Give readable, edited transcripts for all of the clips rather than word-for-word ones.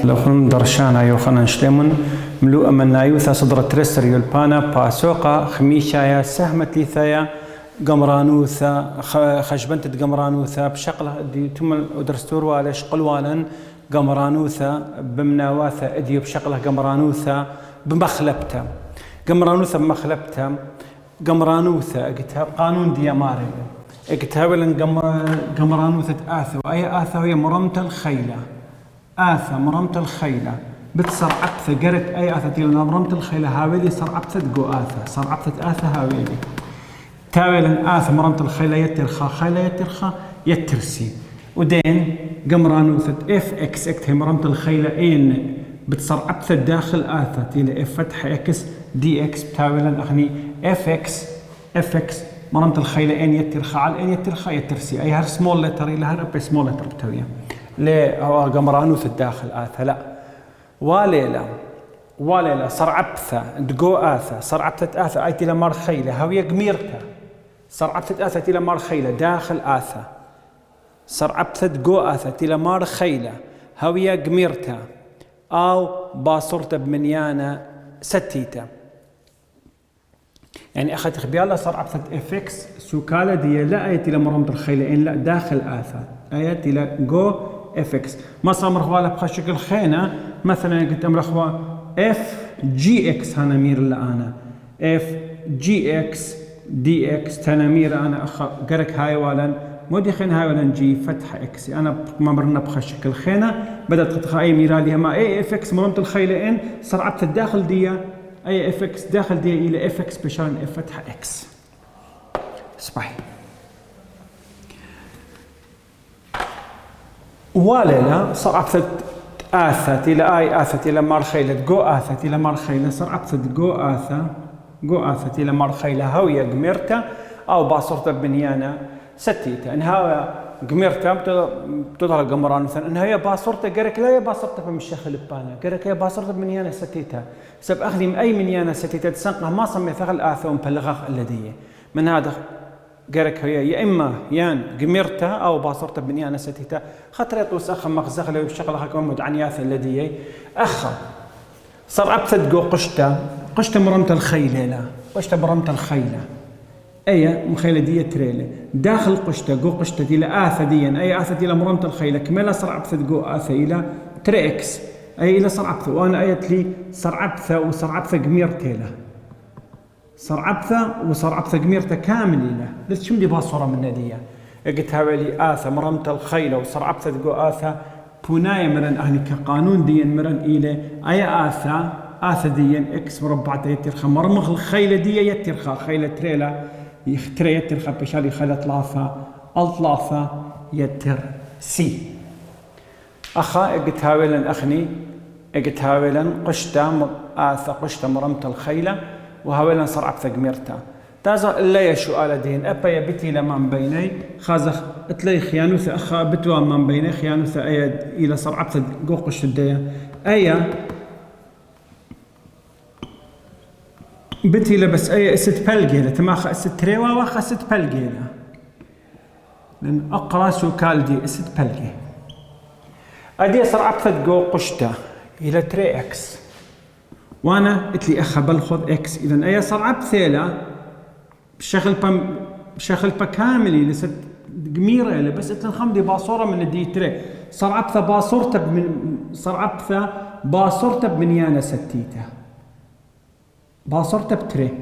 لو خن درشانا يوخنا شلمن ملوء من نايوثا صدر ترسر يلبانا باسوقا خميشايا سهمت ليثايا قمرانوثا خشبنت قمرانوثا بشقله دي ثم درستور والش قلوالا قمرانوثا بمناواثا اديو بشقله قمرانوثا بمخلبته قمرانوثا بمخلبته قمرانوثا اكتاب قانون دياماري اكتاب قمرانوثة آثا وأي آثا هي مرمت الخيلة آثا مرمت الخيلة بتصرعبثة قرت أي آثا تيلنا مرمت الخيلة هاويلي صرعبثة تقو آثا صرعبثة آثا هاويلي تاويلا آثا مرمت الخيلة يترخى خيلة يترخى يترسي ودين قمرانوثة اف اكس اكتها مرمت الخيلة اين بتصرعبثة داخل آثا تيلا اف فتح اكس دي اكس بتاويلا اخني اف اكس مرمت الخيلة ان يترخى على ان يترخى يترسي اي هر سمول لتر الى هر اب سمول لتر بتويا ليه هو قمرانوث الداخل آثا لا واليلا صرعبثة تقو آثا صرعبثة آثا اي تيلا مار خيلة هاوية قميرتا صرعبثة آثا تيلا مار خيلة داخل آثا صرعبثة تقو آثا تيلا مار خيلة هاوية قميرتا او باصرت بمنيانا ستيتا يعني اخذت خبيالة صرعبثة اف اكس سوكالة دي لا ايتي لمرمت الخيلة ان لا داخل آثا ايتي لا جو اف اكس ما صار مرخوالة بخشكل خينة مثلا قلت امرخوا اف جي اكس هانا مير انا اف جي اكس دي اكس تنامير انا قرك هاي والا مودي خين هاي والا جي فتح اكس انا مرنا بخشكل خينة بدأت تتخاي ميراليها ما اي اف اكس مرمت الخيلة ان صرعبثة الداخل دي اي اف اكس داخل دي الى اف اكس بشان اف فتح اكس صباحي ولا صرعبثة آثا الى اي آثا الى مار خيلة جو آثا الى مار خيلة صرعبثة جو آثا الى مار خيلة هاوية قميرتا او باصرتا بنيانا ستيتا انها قميرتا بتظهر قمران مثلا انها هي باصرتا قرك لا هي باصرتا بمشيخ البانا قرك هي باصرتا بنيانا ستيتا سب اخذي اي منيانا ستيتا تسنقها ما صمي ثغل آثا ومبلغها الذي من هذا قرك هي يا اما يان قميرتا او باصرتا بنيانا ستيتا خطرت وسخ مخزخ له بشغلها كم عن ياث الذي اخ صرعبثة تقو قشتا مرمت الخيلة لا قشتا مرمت الخيلة اي مخيلة دي تريلة داخل قشتا قو قشتا الى آثا ديا اي آثا الى مرمت الخيلة كملا صرعبثة قو آثا الى تريكس اي الى صرعبثة وانا ايت لي صرعبثة وصرعبثة قميرتيلا صرعبثة وصرعبثة قميرتة كامل الى ليش شو دي باصورة من نادية قلت هاولي آثا مرمت الخيلة وصرعبثة قو آثا بونايا مرن اهني كقانون ديا مرن الى اي آثا ديا اكس مربعة يترخى مرمخ الخيلة دي يترخى خيلة تريلا يختري يترخى بشالي خيلة طلافة يتر سي أخا قلت هاولا أخني قلت هاولا قشتا آثا قشتا مرمت الخيلة وهاولا صرعبثة قميرتا تازا إلا يشو آل دين أبا يبتي لمن بيني خازخ اتلي خيانوثة أخا بتوا من بيني خيانوثة أيد إلى صرعبثة قو قشتا ديا أيا بتي لبس اي است بلجيله تماخ است تريوا واخ است بلجيله لان اقرا سوكال دي است بلجي ادي صرعبثة جو قشته الى تري اكس وانا اتلي اخ بلخذ اكس اذا اي صرعبثة لا بشغل كامل لست قميره بس اتلخم دي باصوره من دي تري صرعبثة باصورته بمنيانه ستيته باصرت بتري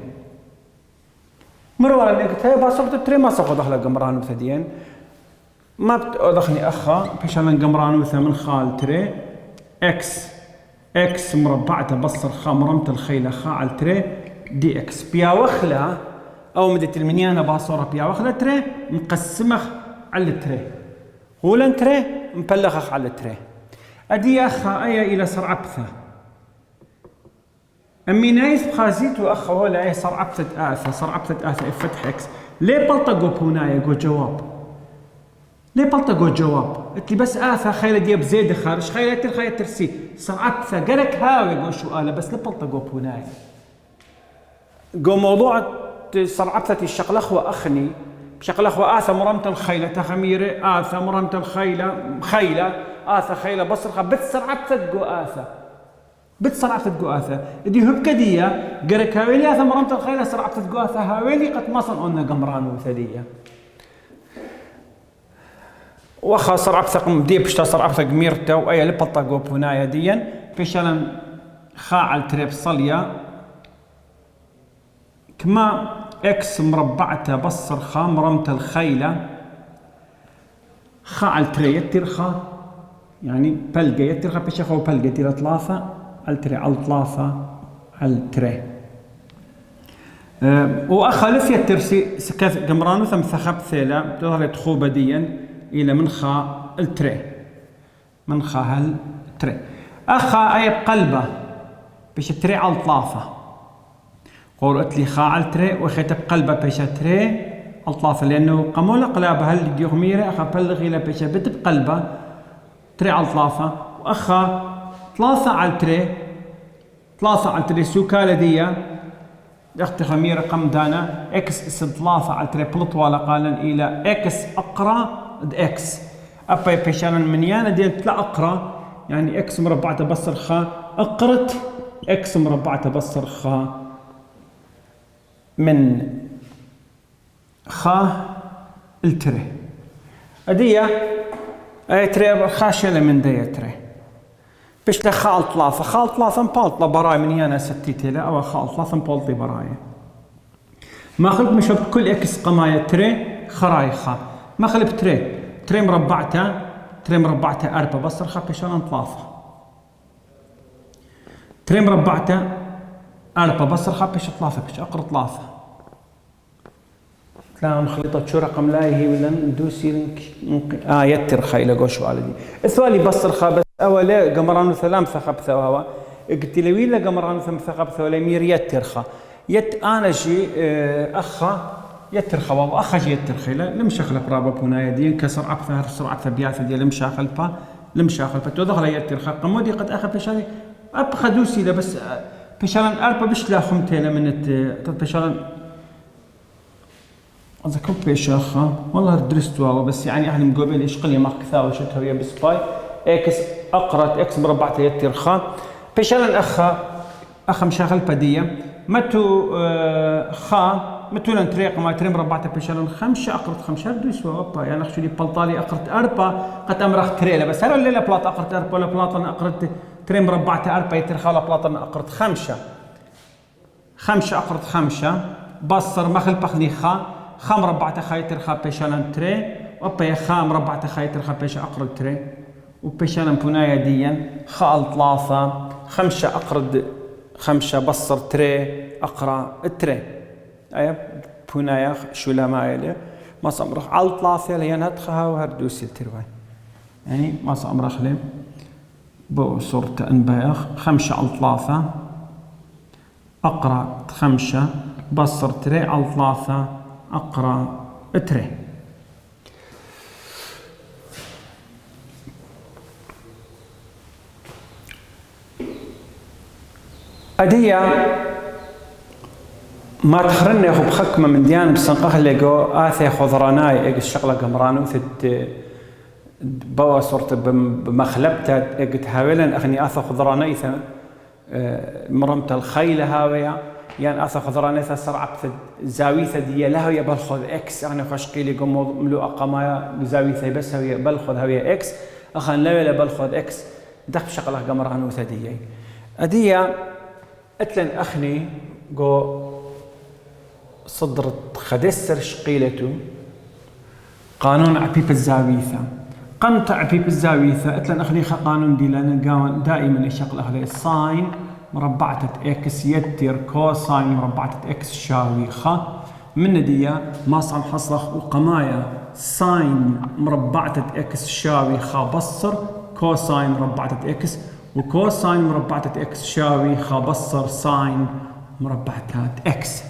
مرة ولا قلت هاي باصرت بتري ما صفوا دخل قمران وثديين ما بتدخني أخا بشان قمران وثا من خال تري اكس مربعته بصر خا مرمت الخيلة خا على تري دي اكس بيا وخلة أو مدة المنيانة باصرة بيا وخلة تري مقسمة على التري ولن تري مبلغخ على التري أدي أخا أي إلى صرعبثة أمي نايس بخازيت وأخا ولا أي صرعبثة آثا فتح إكس ليه بلطقوا بونايا جو جواب ليه بلطقوا جواب قلت لي بس آثا خيلة دي بزيد خارج خيلة ترسي صرعبثة قالك هاوي جو شو آلة بس ليه بلطقوا بونايا جو موضوع صرعبثة الشقلخ وأخني بشغل أخوة آثا مرمت الخيلة تخميرة آثا مرمت الخيلة خيلة آثا خيلة بصر بتسرعة تدقو آثا بتسرعة تدقو آثا دي هب كدية قرك هاويلي آثا مرمت الخيلة سرعة تدقو آثا هاويلي قد مصن أننا قمران وثدية وخا سرعة ثقم دي بشتا سرعة ثق ميرتا وأي لبطا قوبونايا ديا بشالا خاعل تريب صليا كما اكس مربعته بصر خا مرمت الخيلة خاعل تري يترخا يعني بلقى يترخا بشخو بلقى تيرا ثلاثة التري على ثلاثة التري وأخالف يترسي سكاث قمرانو ثم ثخب ثيلا تظهر تخوبة ديا إلى من خا التري من خا هالتري أخا أي بقلبه بيش تري على ثلاثة قولت لي خا على تري وخيت بقلبه بيش تري على ثلاثة لأنه قمولا قلابه هل ديوغميرة أخا بلغي له بيش بت بقلبه تري على ثلاثة وأخا ثلاثة على تري ثلاثة على تري سوكالة ديا اختي خميرة قم دانا اكس اس ثلاثة على تري بلطوالة قالا إلى اكس أقرأ اكس أبا بيشانا منيانا ديال تلا أقرأ يعني اكس مربعة تبصر خا أقرت اكس مربعة تبصر خا من خا التري أدية أي تري خاشلة من دي تري بيش خال ثلاثة خال ثلاثة مبالطة براي منيانا ستيتي لا أو خال ثلاثة مبالطي براي ما خلت مش بكل اكس قماية تري خراي خا ما خلف تري مربعته أربعة بصر خا بيشانا ثلاثة تري مربعته أربعة بصر خا بيش ثلاثة بيش أقر ثلاثة تلاقوا خليطة شو رقم لا هي ولا ندوسي يتر خيلة قوشوا على دي الثوالي بصر خا بس أولا قمران ثلام ثقب ثواوا قلت لي ويلا قمران ثم ثقب ثولا مير يتر خا أنا جي أخا يترخى وأخا جي يترخى لم شخل برابا بونايا دين كسر أكثر سرعة بياث دي لم شاخل با تدخل يترخى قمودي قد أخا بشاري أبخا دوسي لا بس بشارن أربا بش لا خمتين من بشارن أذكر بيشاخا والله درست والله بس يعني أهل مقابل إيش قلي ما كثاوة شتها ويا بسباي إكس أقرأت إكس مربعة يترخى بشارن أخا مشاخل بدية متو خا متو لنتريق ما تريم ربعته بشلون خمسة أقرت خمسة دوس وأبا يعني أخشى لي بلطالي أقرت أربعة قد أمرخ تريلا بس هلا الليلة بلاط أقرت أربعة ولا بلاط أنا أقرت تريم ربعته أربعة يترخى ولا بلاط أنا أقرت خمسة أقرت خمسة بصر مخل بخني خا مربعته خا يترخى بشلون تري وأبا يا خا مربعته خا يترخى بش أقرت تري وبشلون بنايا ديا خا ثلاثة خمسة أقرد خمسة بصر تري أقرأ التري أي بنايا شو لا مايله ما صمرخ على ثلاثة اللي ندخها وهردوس التروي يعني ما صمرخ لي بو صورة أنبايخ خمسة على ثلاثة أقرأ خمسة بصر تري على ثلاثة أقرأ التري أدية ما تخرني أخو بخكمة من ديان بسنقه اللي جو آثي خضراناي إيق الشغلة قمرانو ثت بوا صورت بمخلبتها إيق تهاولا أخني آثي خضراناي ثا مرمت الخيلة هاوية يعني آثي خضراناي ثا سرعة زاويثة دي لها ويا بلخذ إكس يعني خشقي لي قمو ملوء قمايا بزاويثة بس هوية بلخذ هوية إكس أخن لا ولا بلخذ إكس دخ شغلة قمرانو ثدية أدية أتلن أخني جو صدرت خدسر شقيلته قانون عبيب الزاويثة قمت عبيب الزاويثة أتلن أخني خا قانون دي لأن دائما يشغل أخلي الساين مربعة إكس يتر كوساين مربعة إكس شاوي خا من ديا ما صام حصلخ وقمايا ساين مربعة إكس شاوي خا بصر كوساين مربعة إكس وكوساين مربعة إكس شاوي خا بصر ساين مربعة إكس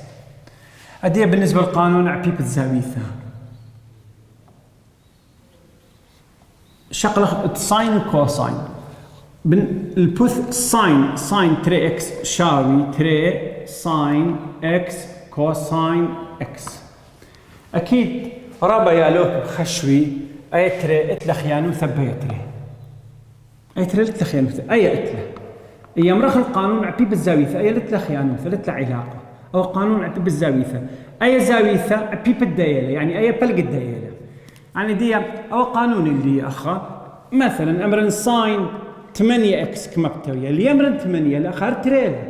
أدية بالنسبة للقانون عبيب الزاويثة شغلة ساين وكوساين البث ساين تري إكس شاوي تري ساين إكس كوساين إكس أكيد رابا يالوك خشوي أي تري إتلا خيانو ثبي تري أي تري إتلا خيانو أي إتلا أي مرخ القانون عبي بالزاوية أي إتلا خيانو إتلا علاقة أو قانون عبي بالزاوية أي زاوية عبي بالديالة يعني أي بلق الديالة يعني دي أو قانون اللي أخا مثلا أمرن ساين 8 إكس كما بتويا اللي أمرن 8 الأخر تريلا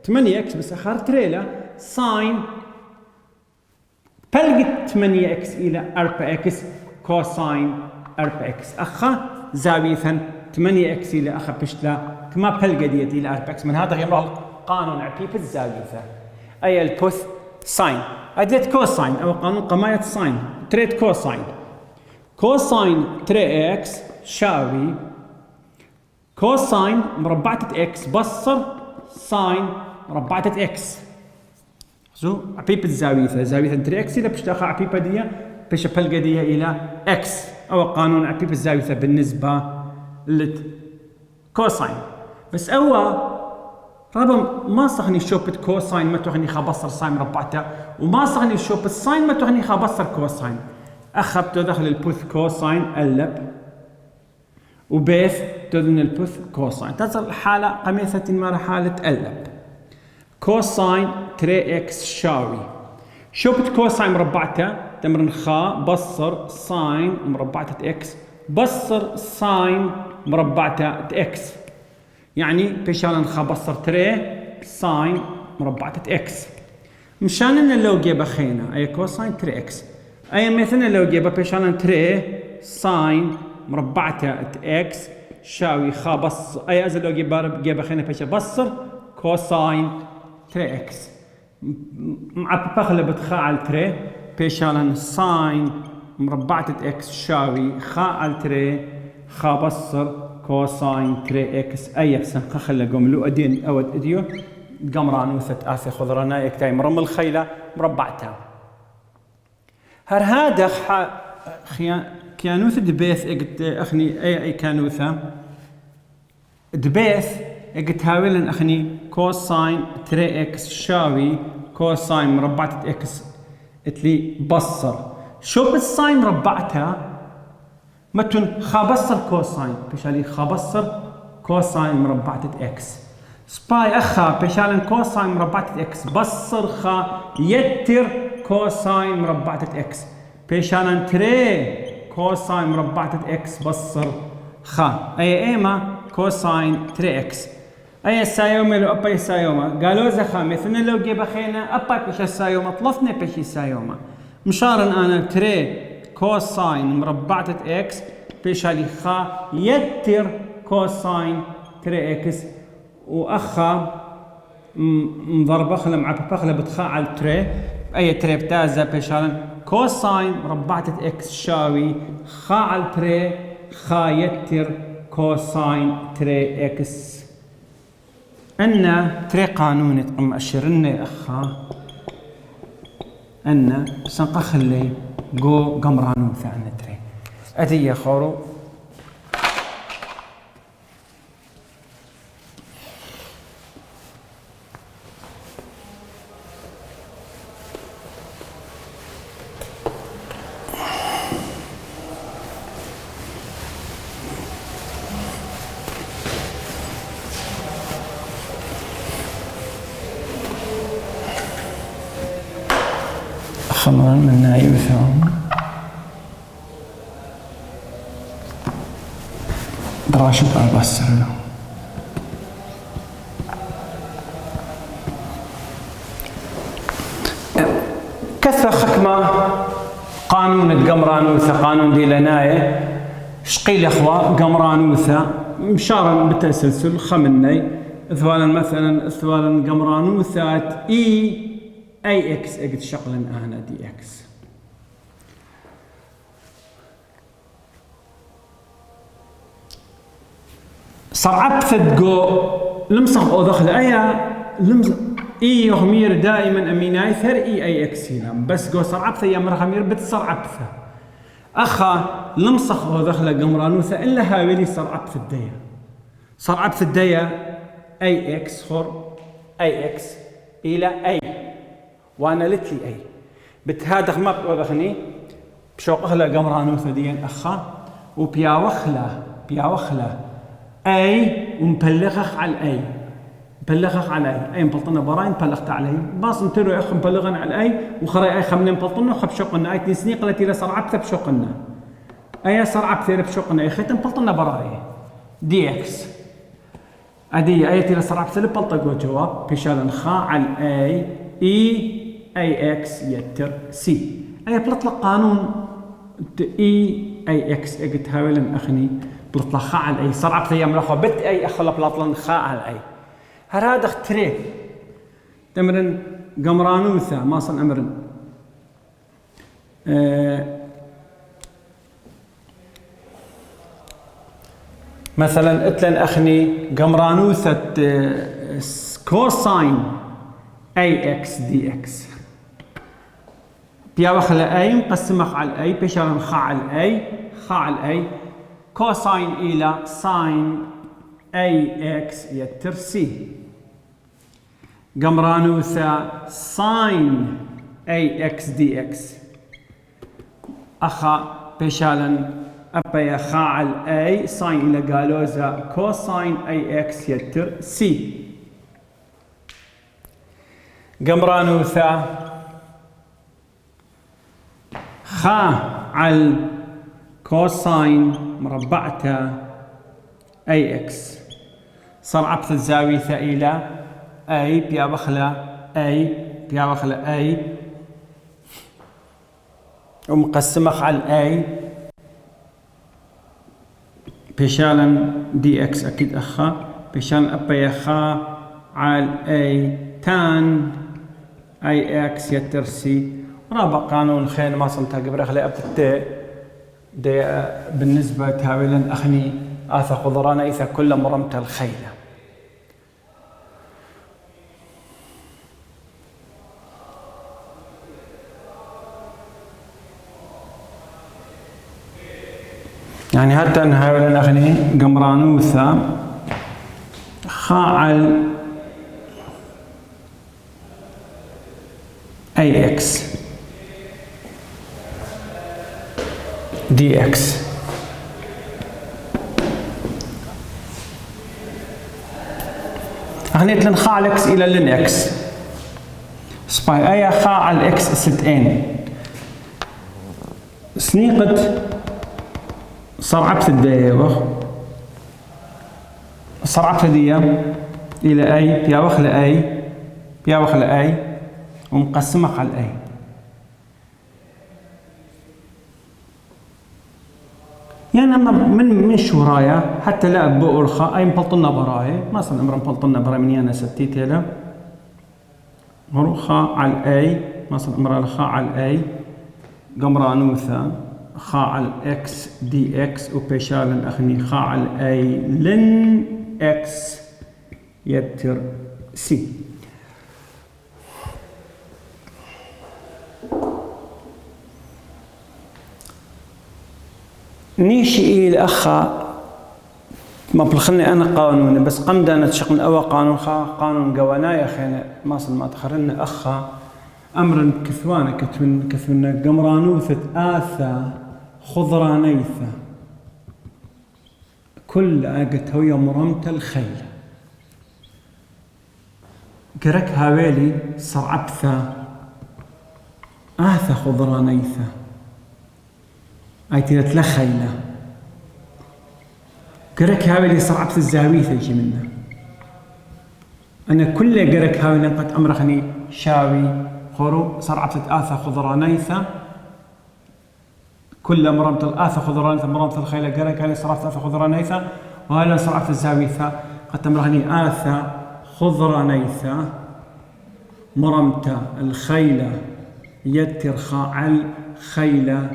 8 إكس بس أخر تريلا ساين بلقت 8 إكس إلى 4 إكس كوساين 4 إكس أخا زاوية 8 إكس إلى أخا بشتلا كما بلقى ديت إلى 4 إكس من هذا يمر قانون عبيب الزاوية أي البوث ساين أديت كوساين أو قانون قماية ساين تريد كوساين كوساين 3 إكس شاوي كوساين مربعة إكس بصر ساين مربعة إكس زو عبيب الزاوية زاوية 3 إكس إلى بشتاخة عبيبة دي بش بلقى دي إلى إكس أو قانون عبيب الزاوية بالنسبة للكوساين بس أول رابا ما صخني شوبة كوساين ما تغني خبصر ساين مربعته وما صخني شوبة ساين ما تغني خبصر كوساين أخذته داخل البوث كوساين قلب وبيث تدن البوث كوساين تصل الحالة قميصة مرة حالة قلب كوساين 3 إكس شاوي شوبة كوساين مربعته تمرن خا بصر ساين مربعة إكس بصر ساين مربعة إكس يعني بيشان خا بصر 3 ساين مربعة إكس مشان إن لو جيبه خينا أي كوساين 3 إكس أي مثلا لو جيبه بيشان 3 ساين مربعة إكس شاوي خا بص أي أزل لو جيبه خينا بيش بصر كوساين 3 إكس مع بغلب خا على 3 بيشان ساين مربعة إكس شاوي خا على 3 خا بصر كوساين 3 إكس أي بسن خلا قوم أدين أود إديو قمران وثت آثي خضرنا يكتاي مرم الخيلة مربعتها هر هذا كيانوث دبيث اجت اخني اي كانوثا دبيث اجت هاولن اخني كوساين 3 إكس شاوي كوساين مربعة إكس اتلي بصر شو بالساين مربعتها متن خابصر كوساين بشالي خابصر كوساين مربعة إكس سباي أخا بشالن كوساين مربعة إكس بصر خا يتر كوساين مربعة إكس بشالن تري كوساين مربعة إكس بصر خا أي إيما كوساين 3 إكس أي سايومة لو أبا سايومة قالوا زخا مثلنا لو جيب خينا أبا بيش سايومة طلفنا بيش سايومة مشارن أنا تري كوساين مربعة إكس بيشالي خا يتر كوساين 3 إكس وأخا مضربة خلا مع بخلا بتخا على التري أي تري بتازة بيشالن كوساين مربعة إكس شاوي خا على التري خا يتر كوساين 3 إكس أن تري قانون تقوم أشرنا أخا أن سنقا خلي جو قمرانون ثعنا تري أدي يا خورو خمرا من نايوثهم دراشة أبصر له كثر خكمة قانون القمرانوثة قانون دي لناية شقيل أخوة قمرانوثة مشارا بالتسلسل خمني ثوالا مثلا ثوالا قمرانوثة اي اكس اجد شغلا انا دي اكس صعب ثدقو لمصغ او دخل ايا لمصغ اي يغمير دائما اميناي ثر اي اكس هنا بس جو صعب ثيا مرخمير بتصعب ثا اخا لمصغ او دخل قمرانوثة الا هاولي صعب في الديا صعب في الديا اي اكس خور اي اكس الى اي وانا لتلي اي بتهادخ ما بتوضخني بشوق أخلا قمرانوثة دي أخا وبياوخلا أي ومبلغخ على الأي مبلغخ على أي مبلطنا براي مبلغت علي باص نترو أخ مبلغنا على الأي وخري أي خمنا مبلطنا وخب شوقنا أي تنسني قلتي لا صرعبت بشوقنا أي صرعبت بشوقنا أي ختم مبلطنا براي دي إكس أدي أي تلا صرعبت بلطقو جواب بيشال خا على الأي أي إكس يتر سي أي بلطلق قانون أي إكس أجت هاولن أخني بلطلق خا على الأي صرعبت يا ملخو بت أي أخلا بلطلن خا على الأي هذا اختري تمرن قمرانوثة ما صن أمرن مثلا اتلن أخني قمرانوثة كوساين أي إكس دي إكس بياوخلا أي مقسمخ على الأي بيشارن خا على الأي كوساين إلى ساين أي إكس يتر سي قمرانوثة ساين أي إكس دي إكس أخا بيشالن أبا خا على الأي ساين إلى قالوزا كوساين أي إكس يتر سي قمرانوثة خا على كوساين مربعته أي إكس صرعبت الزاوية إلى أي بيابخلا أي ومقسمخ على الأي بيشالن دي إكس أكيد أخا بيشالن أبا يخا على الأي تان أي إكس يترسي رابع قانون خين ما صنتها قبل أخلي أبتت دي بالنسبة تاويلا أخني آثا خضران إذا كل مرمت الخيلة يعني حتى نهاولا أخني قمرانوثة خاعل أي إكس دي إكس أخني تلن خاع الإكس إلى لن إكس سباي أي خاع الإكس ستين سنيقت صرعبت الدايوخ صرعبت ديا إلى أي بياوخ لأي ومقسمة على الأي يعني أما من شورايا حتى لا بؤر خا أي مبلطنا براي مثلا أمر مبلطنا براي من يانا ستيتي له خا على الأي مثلا أمر الخا على الأي قمرانوثة خا على الإكس دي إكس وبيشالن أخني خا على الأي لن إكس يتر سي نيشي إلى أخا ما بلخني أنا قانون بس قمد أنا تشغل أول قانون خا قانون قوانايا خينا ما تخرنا أخا أمر كثوانا كثونا قمرانوثة آثا خضرانيثة كل أجت هوية مرمت الخيل قرك هاويلي صرعبثا آثا خضرانيثة أيتي تلخينا قرك هاويلي صرعبث الزاويثة يجي منه أنا كل قرك هاويلي قد أمرخني شاوي خورو صرعبثة آثا خضرانيثة كل مرمت الآثا خضرانيثة مرمت الخيلة قرك هاويلي صرعبث آثا خضرانيثة وهلا صرعبث الزاويثة قد أمرخني آثا خضرانيثة مرمت الخيلة يتر خاعل خيلة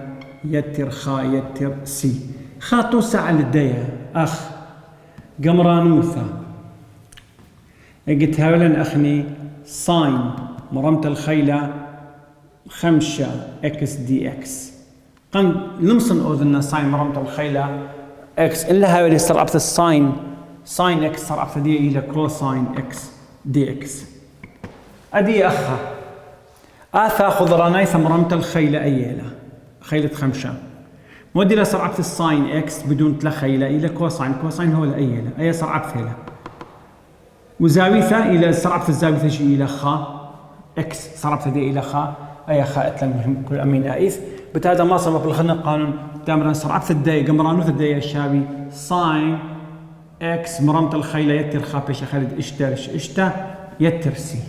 يتر خا يتر سي خا توسع الديا أخ قمرانوثة قلت هاولا أخني ساين مرمت الخيلة 5 إكس دي إكس قم نمصن أذننا ساين مرمت الخيلة إكس إلا هاولي صرعبت الساين ساين إكس صرعبت دي إلى كروساين إكس دي إكس أدي أخا آثا خضرانيثة مرمت الخيلة أيلا خيلة خمشة. مودي إلى صرعبة الساين إكس بدون تلخيلة إلى كوساين. كوساين هو الأيلة أي صرعبة ثيلة. وزاويثة إلى صرعبة الزاويثة شي إلى خا إكس صرعبة دي إلى خا أي خا أتلم كل أمين آئث. بتادا ما صرف بالخنا قانون تامرا صرعبة الداي قمرانوث الداي الشابي ساين إكس مرمت الخيلة يتر خا بيش خالد إشترش إشتا يتر سي.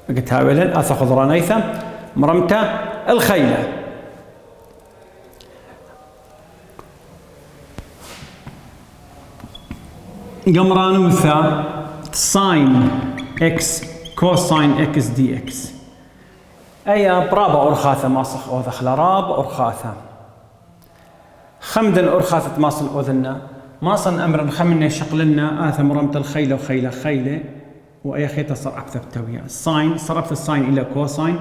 قلت هاولا أثا خضرانيثا مرمت الخيلة. قمرانوثا ساين إكس كوساين إكس دي إكس أي برابا أرخاثة ماصخ أوذخ لراب أرخاثة خمدن أرخاثة ماصل أوذنا ماصن أمرا خمنا شقلنا آثا مرمت الخيلة وخيلة خيلة وأي خيطة صرعبة بتوية. الساين صرفت الساين إلى كوساين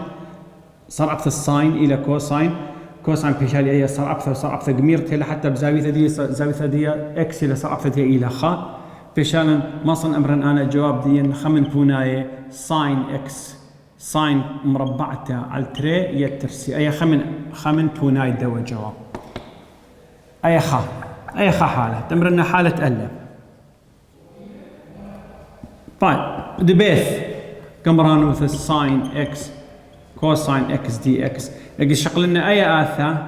صرعبة الساين إلى كوساين. كوساين بيشالي أي صرعبة وصرعبة قميرتي لحتى بزاوية دي زاوية دي إكس إلى صرعبة دي إلى خا بيشالا ماصن أمرا أنا جواب دي خمن بوناية ساين إكس ساين مربعته على التري يترسي أي خمن بوناي دوا جواب أي خا حالة تمرنا حالة ألا. طيب دبيث قمرانوث الساين إكس كوساين إكس دي إكس اجي شقلنا أي آثا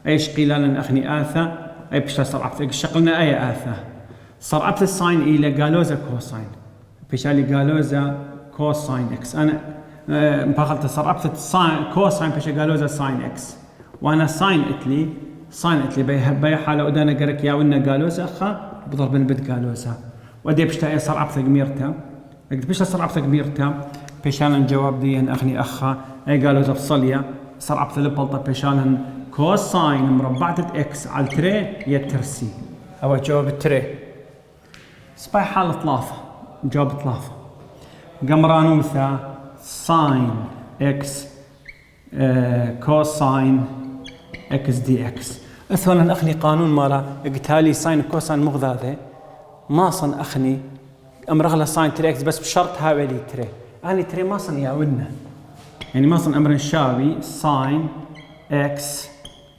أي شقيلان أخني آثا أي بشلا صرعبت اجي شقلنا أي آثا صرعبت الساين إلى قالوزا كوساين بشالي قالوزا كوساين إكس أنا مباخلت صرعبت الساين كوساين بشا قالوزا ساين إكس وأنا ساين إتلي بي حالة ودانا قرك يا ونا قالوزا أخا بضرب البد قالوزا ودي بشتا أي صرعبت قميرتا قلت بشلا صرعبت قميرتا بيشالا جواب دي أخني أخا أي قالوزا بصليا صرعبت لبلطة بيشالا كوساين مربعة إكس على التري يترسي أو جواب التري سباي حالة ثلاثة جواب ثلاثة قمرانوثا ساين إكس كوساين إكس دي إكس أثولا أخني قانون مالا اقتالي ساين كوساين مغذاذة ما صن أخني أمرغلا ساين تري إكس بس بشرط هاولي تري أنا تري ما صن ياولنا يعني ما صن أمر شاوي ساين إكس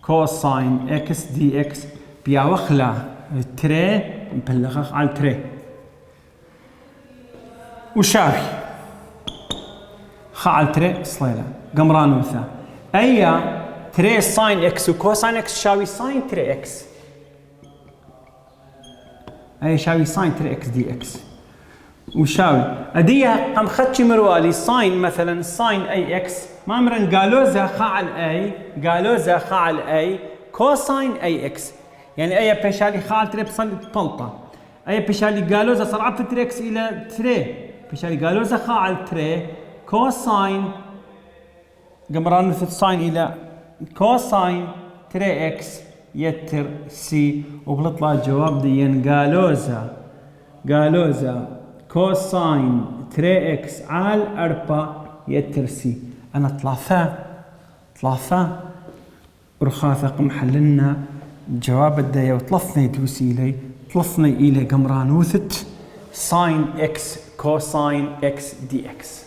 كوساين إكس دي إكس بياوخلا تري بلغخ على التري وشاوي خا على التري صليلة قمرانوثا أي تري ساين إكس وكوساين إكس شاوي ساين تري إكس أي شاوي ساين تري إكس دي إكس وشاوي أديها قام خدشي مروالي ساين مثلا ساين أي إكس ما أمرن قالوزا خا على الأي كوساين أي إكس يعني أي بيشالي خا على تري بصل طلطة أي بيشالي قالوزا صرعبت تري إكس إلى تري بيشالي قالوزا خا على التري كوساين قمران مثل ساين إلى كوساين تري إكس يتر سي وبلطلع جواب ديين قالوزا كوساين تري إكس على أربعة يتر سي. أنا ثلاثة رخاثة قمحلنا جواب الداية وطلثني دوسي إلي طلثني إلي قمرانوثت ساين إكس كوساين إكس دي إكس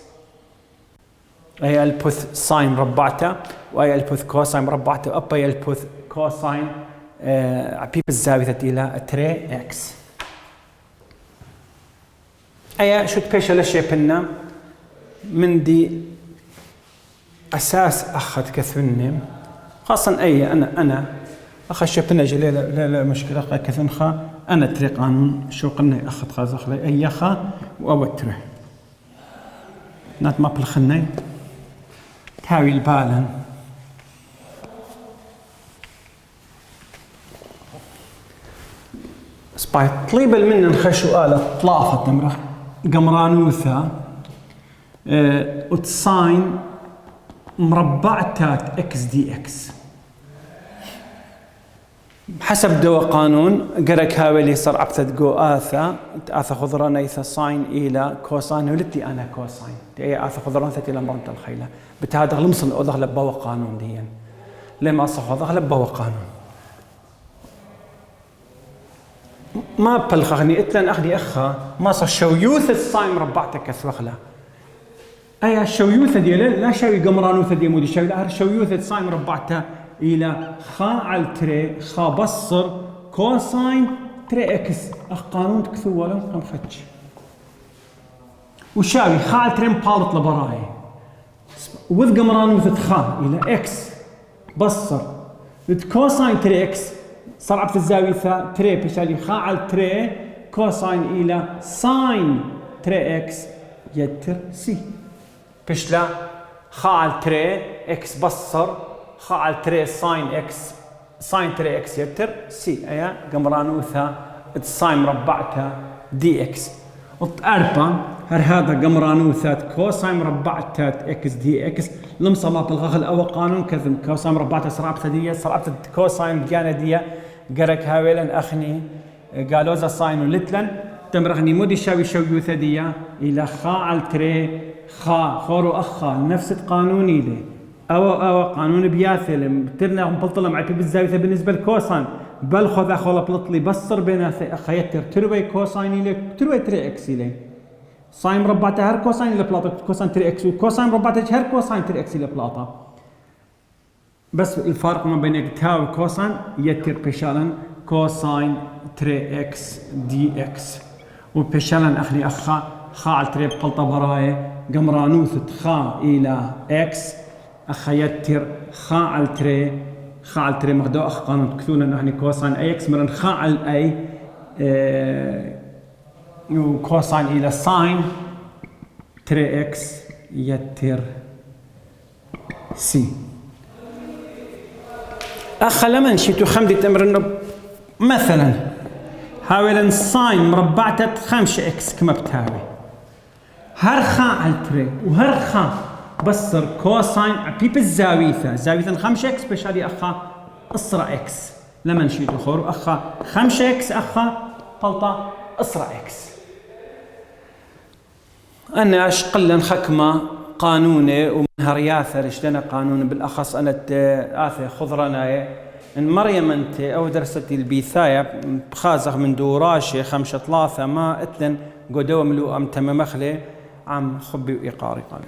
أي البث ساين مربعته وأي البث كوساين مربعته أبا البث كوساين عبيب الزاوية إلى تري إكس أي شو تبيش لشيبنا من دي أساس أخذ كثنم خاصة أي أنا أخشبنا جليلة لا مشكلة كثنخا أنا تري قانون شو قلنا أخذ خازخ لي أي خا وأوتره نات ما بالخني تاوي البالن سباي طليب المن نخشوا آلة طلافة تمرح قمرانوثا وتساين مربعتات اكس دي اكس حسب دوا قانون قرك هاولي صار عبثت جو آثا خضران إيثا ساين إلى كوساين ولتي أنا كوساين تي آثا خضران ثتي لمرمت الخيلة بتهاد غلمصن أوضح لبوا قانون ديا لما أصح أوضح لبوا قانون ما بلغني إتلن أخدي أخا ما صار شويوث الساين مربعتك كثوخلا أي الشويوثة ديال لا شوي قمرانوثة دي مودي شوي لا شويوثة ساين مربعتها إلى خا على تري خا بصر كوساين تري إكس قانون تكثو ولا قم خدش وشاوي خا على تري مبالط لبراي وذ قمرانوثة خا إلى إكس بصر كوساين تري إكس صرعت الزاوية تري بشالي خا على تري كوساين إلى ساين تري إكس يتر سي بشلا خا على تري إكس بصر خا على تري ساين إكس ساين تري إكس يتر سي أيا قمرانوثة ساين مربعتها دي إكس أربعة هذا قمرانوثة كوساين مربعتها إكس دي إكس لمصة بالغخل أو قانون كذا كوساين مربعتها صرابتها دي صرابتها كوساين جاندية قرك هاويلا أخني قالوا ذا ساين ولتلن تمرغني مودي شاوي شويوثة دي إلى خا على تري خا خورو أخا نفس قانوني لي أو قانون بياثل ترنا مبطلة مع بالزاوية بالنسبة لكوساين بل خذ أخولا بلطلي بصر بين أخيتر تروي كوساين لي تروي تري إكس لي ساين مربعتها هر كوساين لبلاطة كوساين تري إكس وكوساين مربعتها هر كوساين تري إكس لبلاطة بس الفرق ما بين تاو وكوساين يتر بشالا كوساين تري إكس دي إكس وبشالا أخلي أخا خا على تري بلطة براي قمرانوثة خا إلى إكس أخا يتر خا على تري مخدو أخ قانون تكثونا نحن كوساين أي إكس مرن خا على أي وكوساين إلى ساين تري إكس يتر سي أخا لما نشيتو خمدة أمرنا مثلا هاولا ساين مربعتها 5 إكس كما بتهاوي هر خا على تري وهر خا بصر كوساين بيب الزاوية زاوية 5 إكس بشالي أخا أسرع إكس لما نشيتو خور أخا 5 إكس أخا طلطة أسرع إكس أنا أشقل خكمة قانوني ومنها رياثة رشدنا قانون بالأخص أنا آثي خضرنا إن مريم أنت أو درستي البيثاية بخازخ من دوراشي 5 3 ما أتلن قدوم لو أم تم مخلي عم خبي وإيقاري قال